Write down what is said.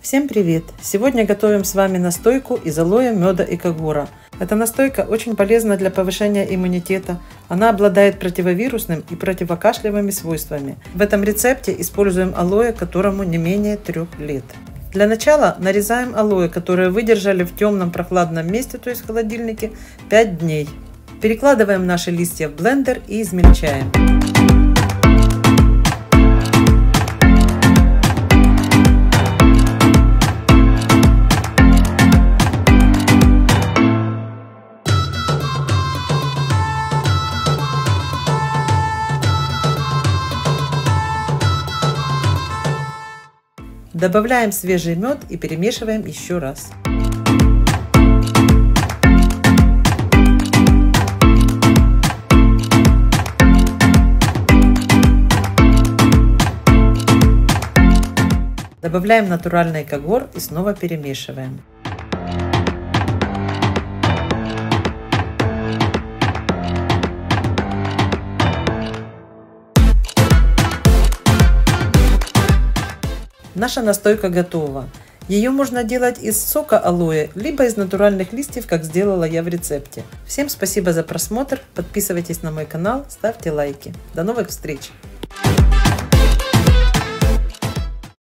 Всем привет! Сегодня готовим с вами настойку из алоэ, меда и когора. Эта настойка очень полезна для повышения иммунитета. Она обладает противовирусным и противокашлевыми свойствами. В этом рецепте используем алоэ, которому не менее 3 лет. Для начала нарезаем алоэ, которые выдержали в темном прохладном месте, то есть в холодильнике, 5 дней. Перекладываем наши листья в блендер и измельчаем. Добавляем свежий мед и перемешиваем еще раз. Добавляем натуральный когор и снова перемешиваем. Наша настойка готова. Ее можно делать из сока алоэ, либо из натуральных листьев, как сделала я в рецепте. Всем спасибо за просмотр, подписывайтесь на мой канал, ставьте лайки. До новых встреч!